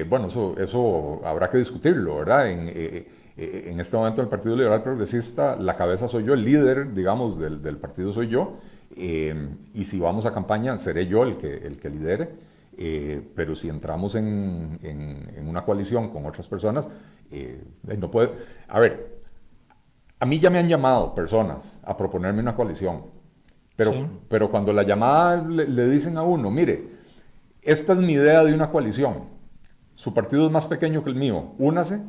B: Bueno, eso habrá que discutirlo, ¿verdad? En este momento el Partido Liberal Progresista, la cabeza soy yo, el líder, digamos, del partido soy yo, y si vamos a campaña seré yo el que lidere, pero si entramos en una coalición con otras personas, no puede... A ver, a mí ya me han llamado personas a proponerme una coalición, pero cuando la llamada le dicen a uno, mire, esta es mi idea de una coalición, su partido es más pequeño que el mío, únase,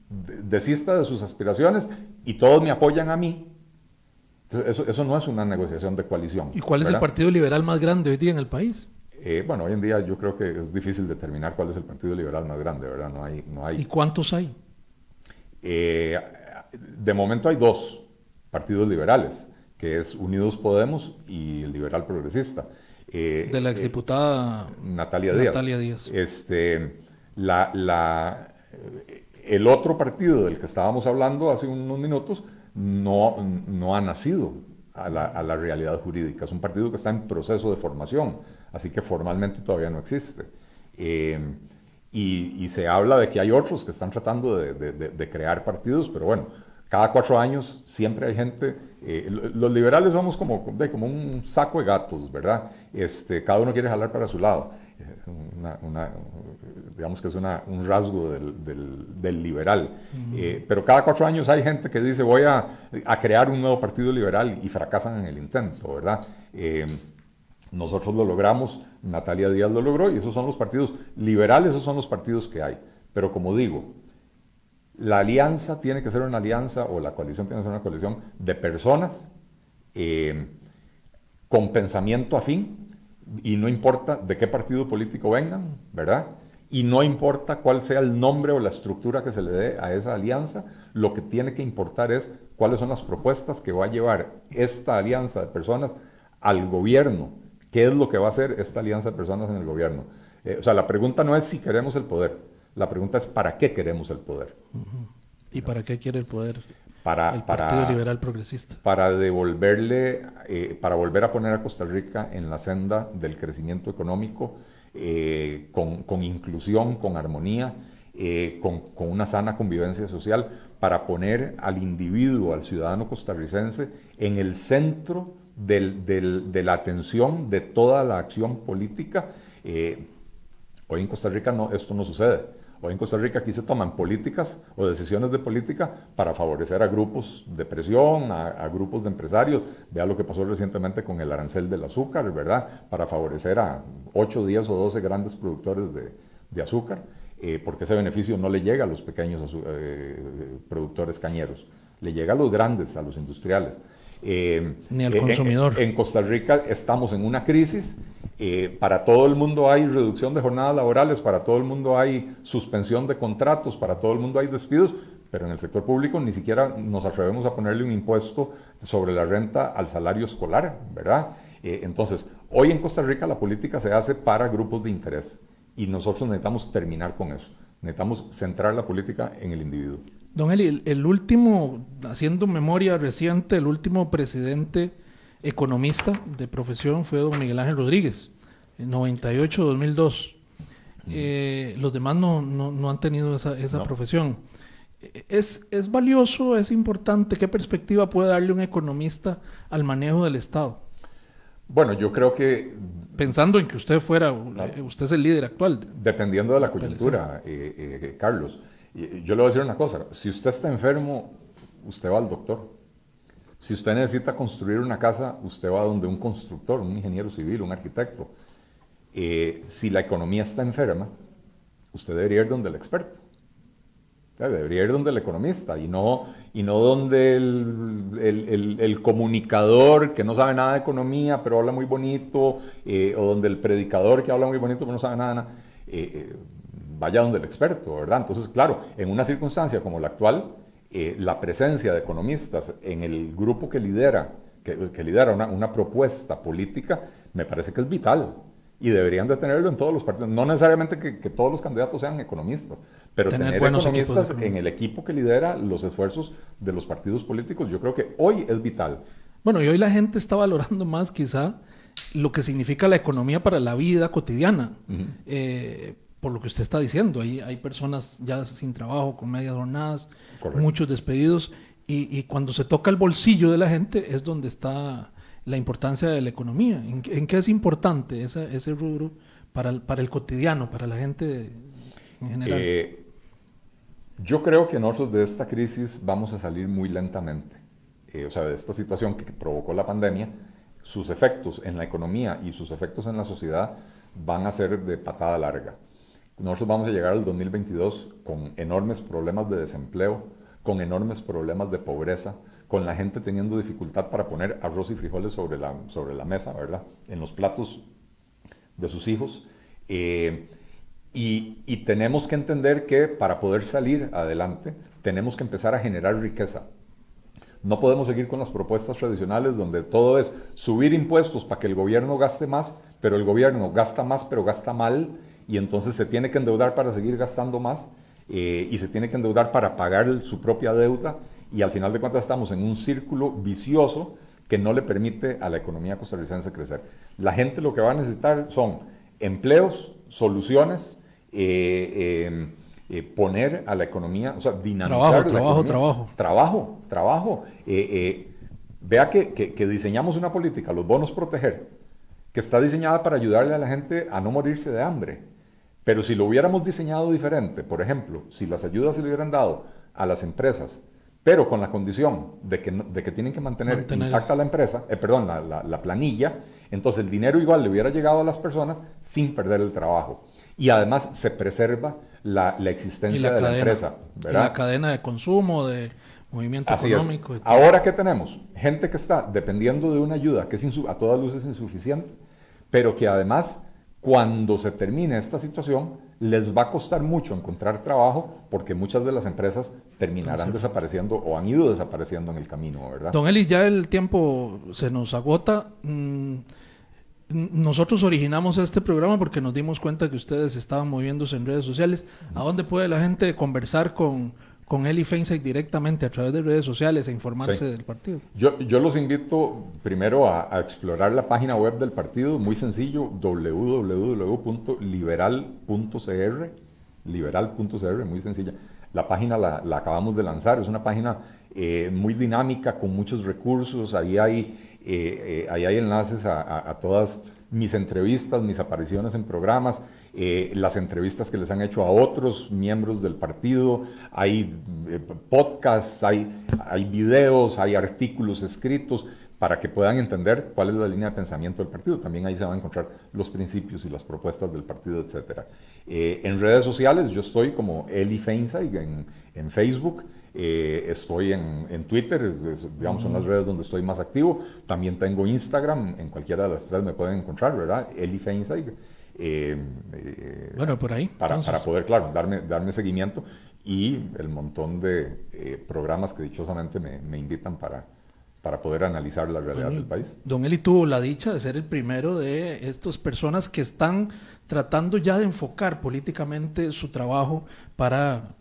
B: desista de sus aspiraciones y todos me apoyan a mí. Entonces, eso no es una negociación de coalición.
A: ¿Y cuál es
B: ¿verdad?
A: el partido liberal más grande hoy día en el país?
B: Bueno, hoy en día yo creo que es difícil determinar cuál es el partido liberal más grande, ¿verdad? No hay.
A: ¿Y cuántos hay?
B: De momento hay dos partidos liberales, que es Unidos Podemos y el Liberal Progresista.
A: De la exdiputada
B: Natalia Díaz.
A: Natalia Díaz.
B: El otro partido del que estábamos hablando hace unos minutos no ha nacido a la realidad jurídica. Es un partido que está en proceso de formación, así que formalmente todavía no existe. Y se habla de que hay otros que están tratando de crear partidos, pero bueno, cada 4 años siempre hay gente. Los liberales somos como un saco de gatos, ¿verdad? Cada uno quiere jalar para su lado. Digamos que es un rasgo del liberal. Pero cada 4 años hay gente que dice voy a crear un nuevo partido liberal y fracasan en el intento, ¿verdad? Nosotros lo logramos, Natalia Díaz lo logró, y esos son los partidos liberales, esos son los partidos que hay. Pero como digo, la alianza tiene que ser una alianza, o la coalición tiene que ser una coalición de personas con pensamiento afín, y no importa de qué partido político vengan, ¿verdad? Y no importa cuál sea el nombre o la estructura que se le dé a esa alianza, lo que tiene que importar es cuáles son las propuestas que va a llevar esta alianza de personas al gobierno. ¿Qué es lo que va a hacer esta alianza de personas en el gobierno? O sea, la pregunta no es si queremos el poder, la pregunta es ¿para qué queremos el poder?
A: Uh-huh. ¿Y para qué quiere el poder
B: el
A: Partido Liberal Progresista?
B: Para volver a poner a Costa Rica en la senda del crecimiento económico, con inclusión, con armonía, con una sana convivencia social, para poner al individuo, al ciudadano costarricense, en el centro de la atención de toda la acción política. Hoy en Costa Rica esto no sucede. Hoy en Costa Rica aquí se toman políticas o decisiones de política para favorecer a grupos de presión, a grupos de empresarios. Vea lo que pasó recientemente con el arancel del azúcar, ¿verdad? Para favorecer a 8, 10 o 12 grandes productores de azúcar, porque ese beneficio no le llega a los pequeños productores cañeros, le llega a los grandes, a los industriales.
A: Ni al consumidor.
B: En Costa Rica estamos en una crisis. Para todo el mundo hay reducción de jornadas laborales, para todo el mundo hay suspensión de contratos, para todo el mundo hay despidos, pero en el sector público ni siquiera nos atrevemos a ponerle un impuesto sobre la renta al salario escolar, ¿verdad? Entonces, hoy en Costa Rica la política se hace para grupos de interés y nosotros necesitamos terminar con eso. Necesitamos centrar la política en el individuo.
A: Don Eli, el último, haciendo memoria reciente, el último presidente economista de profesión fue don Miguel Ángel Rodríguez, en 98-2002. Los demás no han tenido esa profesión. ¿Es valioso, es importante? ¿Qué perspectiva puede darle un economista al manejo del Estado?
B: Bueno, yo creo que...
A: Pensando en que usted usted es el líder actual.
B: Dependiendo de la coyuntura, Carlos. Yo le voy a decir una cosa, si usted está enfermo, usted va al doctor. Si usted necesita construir una casa, usted va donde un constructor, un ingeniero civil, un arquitecto. Si la economía está enferma, usted debería ir donde el experto. Debería ir donde el economista y no donde el comunicador que no sabe nada de economía pero habla muy bonito, o donde el predicador que habla muy bonito pero no sabe nada. Vaya donde el experto, ¿verdad? Entonces, claro, en una circunstancia como la actual, la presencia de economistas en el grupo que lidera una propuesta política, me parece que es vital. Y deberían de tenerlo en todos los partidos. No necesariamente que todos los candidatos sean economistas, pero tener economistas en el equipo que lidera los esfuerzos de los partidos políticos, yo creo que hoy es vital.
A: Bueno, y hoy la gente está valorando más quizá lo que significa la economía para la vida cotidiana. Por lo que usted está diciendo, hay personas ya sin trabajo, con medias jornadas, muchos despedidos, y cuando se toca el bolsillo de la gente es donde está la importancia de la economía. ¿En qué es importante ese rubro para el cotidiano, para la gente en general?
B: Yo creo que nosotros de esta crisis vamos a salir muy lentamente. O sea, de esta situación que provocó la pandemia, sus efectos en la economía y sus efectos en la sociedad van a ser de patada larga. Nosotros vamos a llegar al 2022 con enormes problemas de desempleo, con enormes problemas de pobreza, con la gente teniendo dificultad para poner arroz y frijoles sobre la mesa, ¿verdad? En los platos de sus hijos. Y tenemos que entender que para poder salir adelante, tenemos que empezar a generar riqueza. No podemos seguir con las propuestas tradicionales donde todo es subir impuestos para que el gobierno gaste más, pero el gobierno gasta más, pero gasta mal, y entonces se tiene que endeudar para seguir gastando más, y se tiene que endeudar para pagar su propia deuda, y al final de cuentas estamos en un círculo vicioso que no le permite a la economía costarricense crecer. La gente lo que va a necesitar son empleos, soluciones, poner a la economía, o sea, dinamizar trabajo. Vea que diseñamos una política, los bonos proteger, que está diseñada para ayudarle a la gente a no morirse de hambre. Pero si lo hubiéramos diseñado diferente, por ejemplo, si las ayudas se le hubieran dado a las empresas, pero con la condición de que tienen que mantener intacta la empresa, la planilla, entonces el dinero igual le hubiera llegado a las personas sin perder el trabajo. Y además se preserva la existencia de la empresa, ¿verdad?
A: Y la cadena de consumo, de movimiento económico.
B: Ahora, ¿qué tenemos? Gente que está dependiendo de una ayuda que es a todas luces insuficiente, pero que además, cuando se termine esta situación, les va a costar mucho encontrar trabajo porque muchas de las empresas terminarán desapareciendo o han ido desapareciendo en el camino, ¿verdad?
A: Don Eli, ya el tiempo se nos agota. Nosotros originamos este programa porque nos dimos cuenta que ustedes estaban moviéndose en redes sociales. ¿A dónde puede la gente conversar con Eli Feinsaig directamente a través de redes sociales e informarse del partido?
B: Yo los invito primero a explorar la página web del partido, muy sencillo, www.liberal.cr, muy sencilla. La página la acabamos de lanzar, es una página muy dinámica, con muchos recursos. Ahí hay enlaces a todas mis entrevistas, mis apariciones en programas, las entrevistas que les han hecho a otros miembros del partido, hay podcasts, hay videos, hay artículos escritos para que puedan entender cuál es la línea de pensamiento del partido. También ahí se van a encontrar los principios y las propuestas del partido, etc. En redes sociales yo estoy como Eli Feinsaig en Facebook. Estoy en Twitter, digamos, son las redes donde estoy más activo. También tengo Instagram, en cualquiera de las tres me pueden encontrar, ¿verdad? Eli Feinsaig.
A: Bueno, por ahí.
B: Para poder, claro, darme seguimiento. y el montón de programas que dichosamente me invitan para poder analizar la realidad del país.
A: Don Eli tuvo la dicha de ser el primero de estas personas que están tratando ya de enfocar políticamente su trabajo para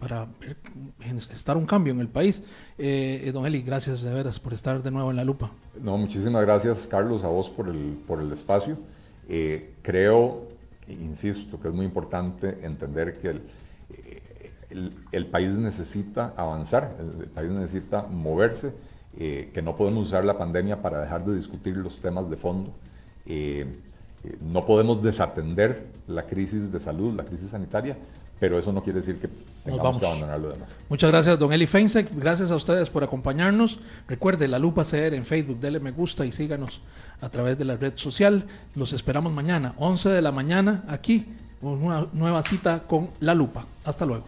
A: gestar un cambio en el país. Don Eli, gracias de veras por estar de nuevo en la lupa.
B: No, muchísimas gracias, Carlos, a vos por el espacio. Creo, insisto, que es muy importante entender que el país necesita avanzar, el país necesita moverse, que no podemos usar la pandemia para dejar de discutir los temas de fondo. No podemos desatender la crisis de salud, la crisis sanitaria, pero eso no quiere decir que tengamos que abandonar lo demás.
A: Muchas gracias, don Eli Feinsek. Gracias a ustedes por acompañarnos. Recuerde, La Lupa CR en Facebook, dele me gusta y síganos a través de la red social. Los esperamos mañana, 11 de la mañana, aquí, con una nueva cita con La Lupa. Hasta luego.